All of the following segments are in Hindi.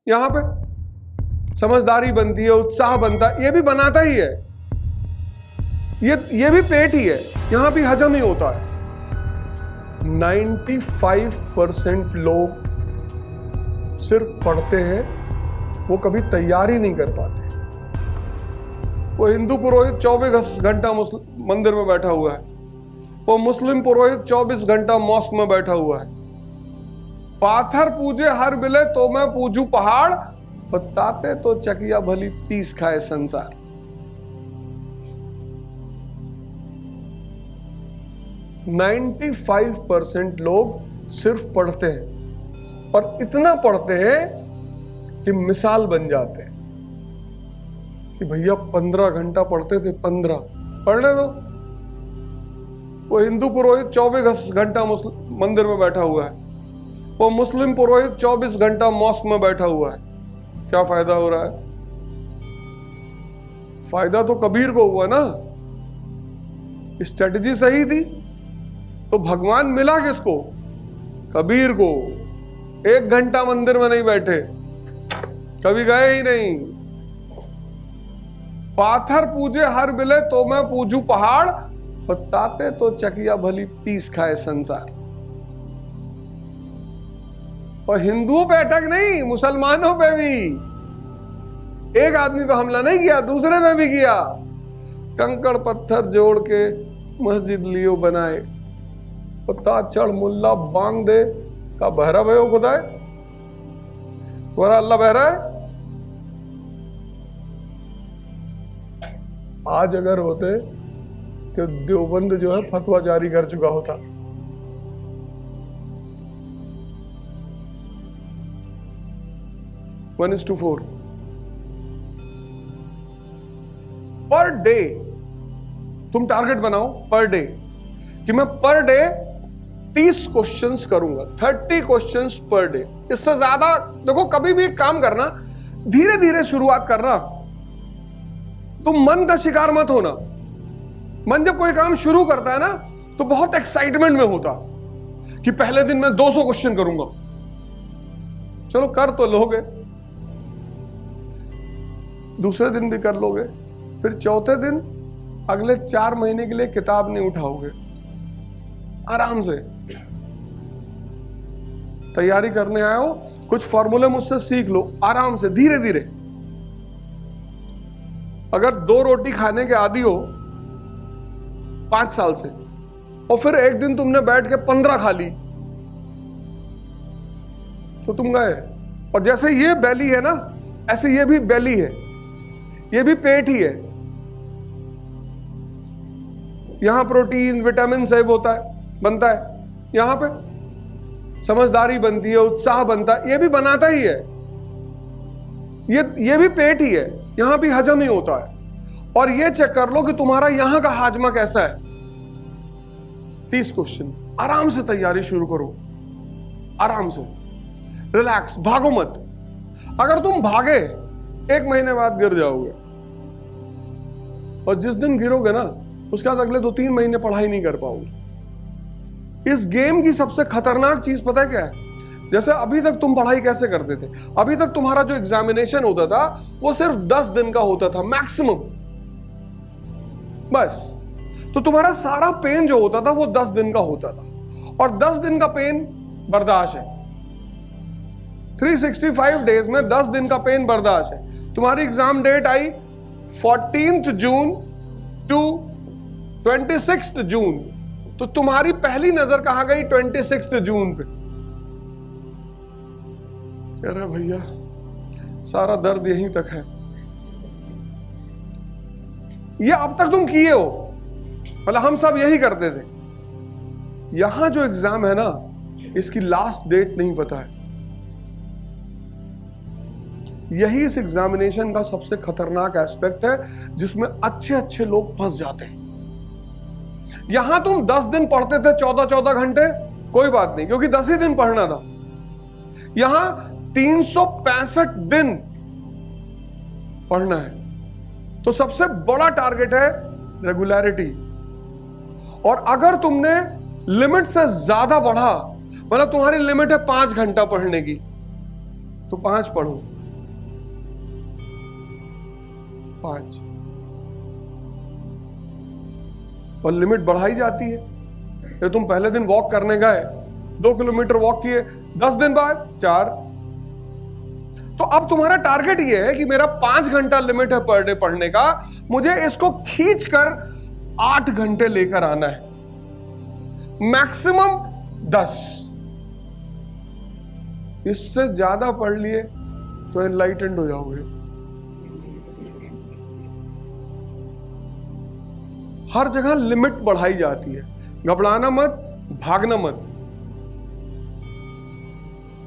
यहां पे समझदारी बनती है, उत्साह बनता है, ये भी बनाता ही है, ये भी पेट ही है, यहां भी हजम ही होता है। 95% लोग सिर्फ पढ़ते हैं, वो कभी तैयारी नहीं कर पाते। वो हिंदू पुरोहित 24 घंटा मंदिर में बैठा हुआ है, वो मुस्लिम पुरोहित 24 घंटा मॉस्क में बैठा हुआ है। पाथर पूजे हर बिले तो मैं पूजू पहाड़, बताते तो चकिया भली पीस खाए संसार। नाइन्टी 95% लोग सिर्फ पढ़ते हैं और इतना पढ़ते हैं कि मिसाल बन जाते हैं कि भैया 15 घंटा पढ़ते थे, 15 पढ़ने दो। वो हिंदू पुरोहित 24 घंटा मंदिर में बैठा हुआ है, वो मुस्लिम पुरोहित 24 घंटा मॉस्क में बैठा हुआ है। क्या फायदा हो रहा है? फायदा तो कबीर को हुआ ना। स्ट्रेटजी सही थी तो भगवान मिला किसको? कबीर को। 1 घंटा मंदिर में नहीं बैठे, कभी गए ही नहीं। पाथर पूजे हर बिले तो मैं पूजू पहाड़, बताते तो चकिया भली पीस खाए संसार। और हिंदुओं पे अटैक नहीं, मुसलमानों पे भी। एक आदमी पे हमला नहीं किया, दूसरे पे भी किया। कंकड़ पत्थर जोड़ के मस्जिद लियो बनाए, पता चढ़ मुल्ला बांग दे का बहरा भयो खुदा है। तुम्हारा अल्लाह बहरा है? आज अगर होते तो देवबंद जो है फतवा जारी कर चुका होता। One is to 4 per day. तुम टारगेट बनाओ पर डे कि मैं पर डे 30 क्वेश्चंस करूंगा, 30 क्वेश्चंस पर डे। इससे ज्यादा देखो, कभी भी एक काम करना, धीरे धीरे शुरुआत करना। तुम मन का शिकार मत होना। मन जब कोई काम शुरू करता है ना तो बहुत एक्साइटमेंट में होता कि पहले दिन मैं 200 क्वेश्चन करूंगा। चलो कर तो लोगे, दूसरे दिन भी कर लोगे, फिर चौथे दिन अगले 4 महीने के लिए किताब नहीं उठाओगे। आराम से तैयारी करने आए हो, कुछ फॉर्मूले मुझसे सीख लो, आराम से धीरे धीरे। अगर 2 रोटी खाने के आदी हो 5 साल से, और फिर एक दिन तुमने बैठ के 15 खा ली, तो तुम गए। और जैसे ये बैली है ना, ऐसे ये भी बैली है, ये भी पेट ही है। यहां प्रोटीन विटामिन सब होता है, बनता है। यहां पे समझदारी बनती है, उत्साह बनता है, ये भी बनाता ही है। ये भी पेट ही है, यहां भी हजम ही होता है। और ये चेक कर लो कि तुम्हारा यहां का हाजमा कैसा है। 30 क्वेश्चन, आराम से तैयारी शुरू करो, आराम से, रिलैक्स, भागो मत। अगर तुम भागे 1 महीने बाद गिर जाओगे, और जिस दिन गिरोगे ना उसके बाद अगले 2-3 महीने पढ़ाई नहीं कर पाओगे। इस गेम की सबसे खतरनाक चीज पता है क्या है? जैसे अभी तक तुम पढ़ाई कैसे करते थे? अभी तक तुम्हारा जो एग्जामिनेशन होता था वो सिर्फ 10 दिन का होता था मैक्सिमम, बस। तो तुम्हारा सारा पेन जो होता था वो 10 दिन का होता था, और 10 दिन का पेन बर्दाश्त है। 365 डेज में 10 दिन का पेन बर्दाश्त है। तुम्हारी एग्जाम डेट आई 14 जून टू 26 जून, तो तुम्हारी पहली नजर कहां गई? 26 जून पे। कह रहे भैया सारा दर्द यहीं तक है। ये अब तक तुम किए हो, मतलब हम सब यही करते थे। यहां जो एग्जाम है ना, इसकी लास्ट डेट नहीं पता है। यही इस एग्जामिनेशन का सबसे खतरनाक एस्पेक्ट है, जिसमें अच्छे अच्छे लोग फंस जाते हैं। यहां तुम 10 दिन पढ़ते थे, 14-14 घंटे, कोई बात नहीं, क्योंकि 10 ही दिन पढ़ना था। यहां 365 दिन पढ़ना है। तो सबसे बड़ा टारगेट है रेगुलरिटी। और अगर तुमने लिमिट से ज्यादा बढ़ा, मतलब तुम्हारी लिमिट है 5 घंटा पढ़ने की, तो 5 पढ़ो। 5, और लिमिट बढ़ाई जाती है। ये तुम पहले दिन वॉक करने गए, 2 किलोमीटर वॉक किए, 10 दिन बाद 4। तो अब तुम्हारा टारगेट ये है कि मेरा 5 घंटा लिमिट है पर डे पढ़ने का, मुझे इसको खींचकर 8 घंटे लेकर आना है, मैक्सिमम 10। इससे ज्यादा पढ़ लिए तो एनलाइटेंड हो जाओगे। हर जगह लिमिट बढ़ाई जाती है, घबराना मत, भागना मत।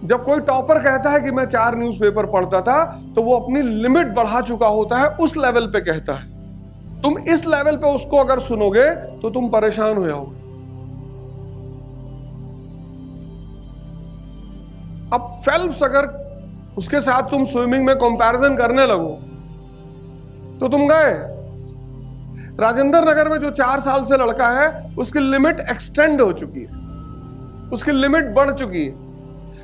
जब कोई टॉपर कहता है कि मैं 4 न्यूज़पेपर पढ़ता था, तो वो अपनी लिमिट बढ़ा चुका होता है, उस लेवल पे कहता है। तुम इस लेवल पे उसको अगर सुनोगे तो तुम परेशान हो जाओगे। अब फेल्प्स अगर उसके साथ तुम स्विमिंग में कंपैरिजन करने लगो तो तुम गए। राजेंद्र नगर में जो 4 साल से लड़का है, उसकी लिमिट एक्सटेंड हो चुकी है, उसकी लिमिट बढ़ चुकी है।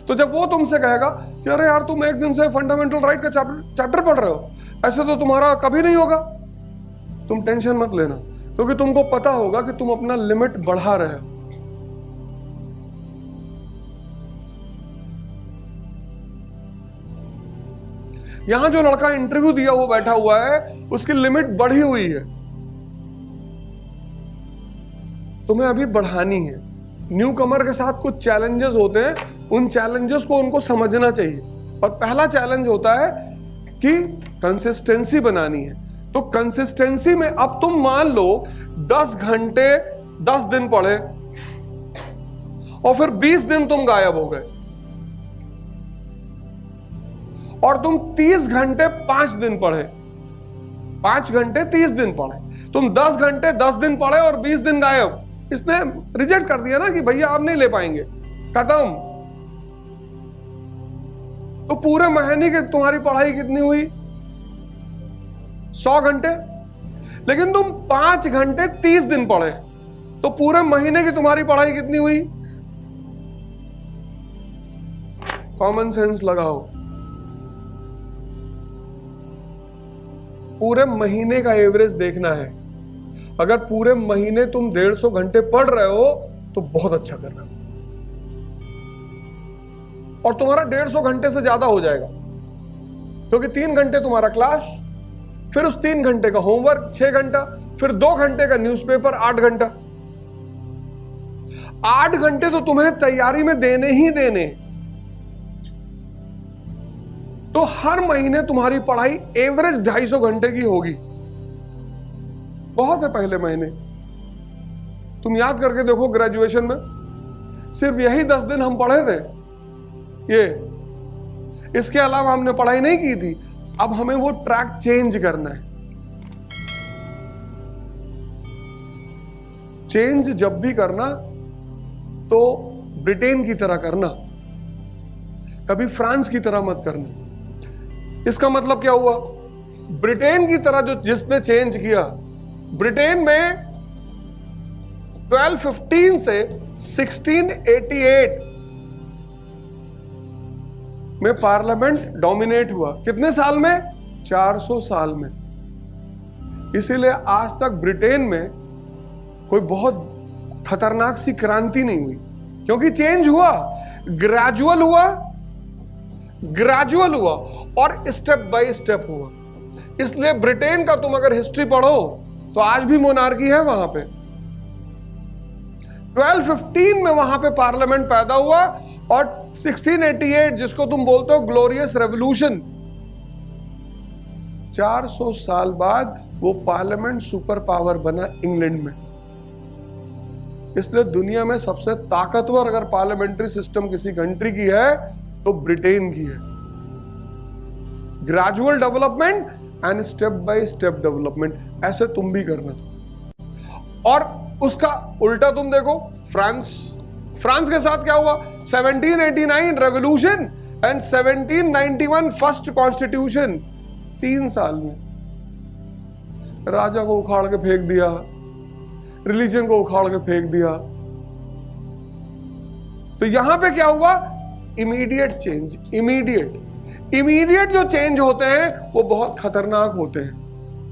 तो जब वो तुमसे कहेगा कि अरे यार तुम एक दिन से फंडामेंटल राइट का चैप्टर पढ़ रहे हो, ऐसे तो तुम्हारा कभी नहीं होगा, तुम टेंशन मत लेना, क्योंकि तुमको पता होगा कि तुम अपना लिमिट बढ़ा रहे हो। यहां जो लड़का इंटरव्यू दिया हुआ बैठा हुआ है, उसकी लिमिट बढ़ी हुई है, तुम्हें अभी बढ़ानी है। न्यू कमर के साथ कुछ चैलेंजेस होते हैं, उन चैलेंजेस को उनको समझना चाहिए। और पहला चैलेंज होता है कि कंसिस्टेंसी बनानी है। तो कंसिस्टेंसी में अब तुम मान लो 10 घंटे 10 दिन पढ़े और फिर 20 दिन तुम गायब हो गए, और तुम 30 घंटे 5 दिन पढ़े, 5 घंटे 30 दिन पढ़े। तुम 10 घंटे 10 दिन पढ़े और 20 दिन गायब। इसने रिजेक्ट कर दिया ना कि भैया आप नहीं ले पाएंगे, खत्म। तो पूरे महीने की तुम्हारी पढ़ाई कितनी हुई? 100 घंटे। लेकिन तुम 5 घंटे 30 दिन पढ़े, तो पूरे महीने की तुम्हारी पढ़ाई कितनी हुई? कॉमन सेंस लगाओ, पूरे महीने का एवरेज देखना है। अगर पूरे महीने तुम 150 घंटे पढ़ रहे हो तो बहुत अच्छा कर रहे हो, और तुम्हारा 150 घंटे से ज्यादा हो जाएगा, क्योंकि 3 घंटे तुम्हारा क्लास, फिर उस 3 घंटे का होमवर्क 6 घंटा, फिर 2 घंटे का न्यूज़पेपर 8 घंटा। 8 घंटे तो तुम्हें तैयारी में देने ही देने। तो हर महीने तुम्हारी पढ़ाई एवरेज 250 घंटे की होगी। बहुत है पहले महीने। तुम याद करके देखो, ग्रेजुएशन में सिर्फ यही 10 दिन हम पढ़े थे, इसके अलावा हमने पढ़ाई नहीं की थी। अब हमें वो ट्रैक चेंज करना है। चेंज जब भी करना तो ब्रिटेन की तरह करना, कभी फ्रांस की तरह मत करना। इसका मतलब क्या हुआ? ब्रिटेन की तरह जो जिसने चेंज किया, ब्रिटेन में 1215 से 1688 में पार्लियामेंट डोमिनेट हुआ। कितने साल में? 400 साल में। इसीलिए आज तक ब्रिटेन में कोई बहुत खतरनाक सी क्रांति नहीं हुई, क्योंकि चेंज हुआ, ग्रेजुअल हुआ और स्टेप बाय स्टेप हुआ। इसलिए ब्रिटेन का तुम अगर हिस्ट्री पढ़ो तो आज भी मोनार्की है वहां पे। 1215 में वहां पे पार्लियामेंट पैदा हुआ, और 1688 जिसको तुम बोलते हो ग्लोरियस रेवोल्यूशन, 400 साल बाद वो पार्लियामेंट सुपर पावर बना इंग्लैंड में। इसलिए दुनिया में सबसे ताकतवर अगर पार्लियामेंट्री सिस्टम किसी कंट्री की है तो ब्रिटेन की है। Gradual development and step by step development, ऐसे तुम भी करना। और उसका उल्टा तुम देखो, फ्रांस के साथ क्या हुआ? 1789 रेवोल्यूशन एंड 1791 फर्स्ट कॉन्स्टिट्यूशन। 3 साल में राजा को उखाड़ के फेंक दिया, रिलीजन को उखाड़ के फेंक दिया। तो यहां पे क्या हुआ? Immediate change. इमीडिएट जो चेंज होते हैं वो बहुत खतरनाक होते हैं।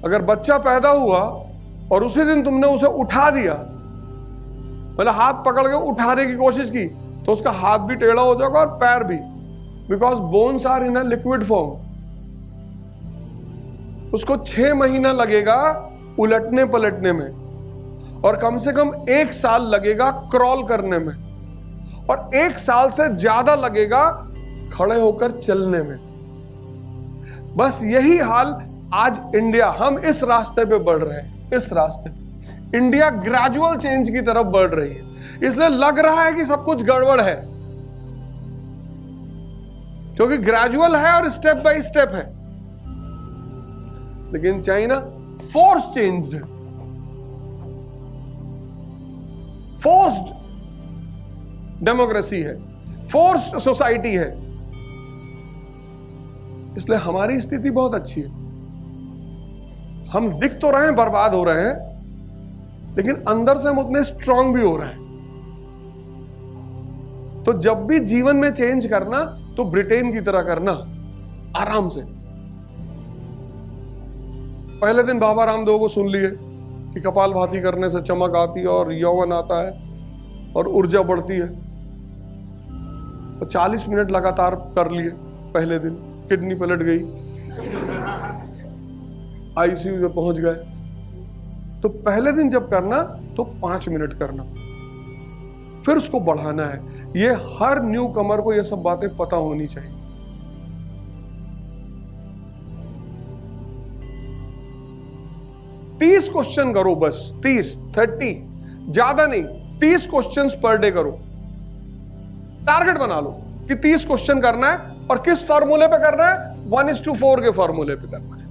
अगर बच्चा पैदा हुआ और उसी दिन तुमने उसे उठा दिया, मतलब हाथ पकड़ के उठाने की कोशिश की, तो उसका हाथ भी टेढ़ा हो जाएगा और पैर भी, because bones are in a liquid form. उसको 6 महीना लगेगा उलटने पलटने में, और कम से कम 1 साल लगेगा क्रॉल करने में, और 1 साल से ज्यादा लगेगा खड़े होकर चलने में। बस यही हाल आज इंडिया, हम इस रास्ते पे बढ़ रहे हैं, इस रास्ते पे इंडिया ग्रेजुअल चेंज की तरफ बढ़ रही है। इसलिए लग रहा है कि सब कुछ गड़बड़ है, क्योंकि ग्रेजुअल है और स्टेप बाय स्टेप है। लेकिन चाइना फोर्स चेंज्ड है, फोर्स्ड डेमोक्रेसी है, फोर्स्ड सोसाइटी है। इसलिए हमारी स्थिति बहुत अच्छी है। हम दिख तो रहे हैं बर्बाद हो रहे हैं, लेकिन अंदर से हम उतने स्ट्रांग भी हो रहे हैं। तो जब भी जीवन में चेंज करना, तो ब्रिटेन की तरह करना, आराम से। पहले दिन बाबा रामदेव को सुन लिए कि कपालभाति करने से चमक आती है और यौवन आता है और ऊर्जा बढ़ती है, तो 40 मिनट लगातार कर लिए। पहले दिन किडनी पलट गई, आईसीयू में पहुंच गए। तो पहले दिन जब करना तो 5 मिनट करना, फिर उसको बढ़ाना है। ये हर न्यू कमर को ये सब बातें पता होनी चाहिए। तीस क्वेश्चन करो, बस 30 ज्यादा नहीं, 30 क्वेश्चंस पर डे करो। टारगेट बना लो कि 30 क्वेश्चन करना है, और किस फॉर्मूले पे करना है, 1:4 के फॉर्मूले पे करना है।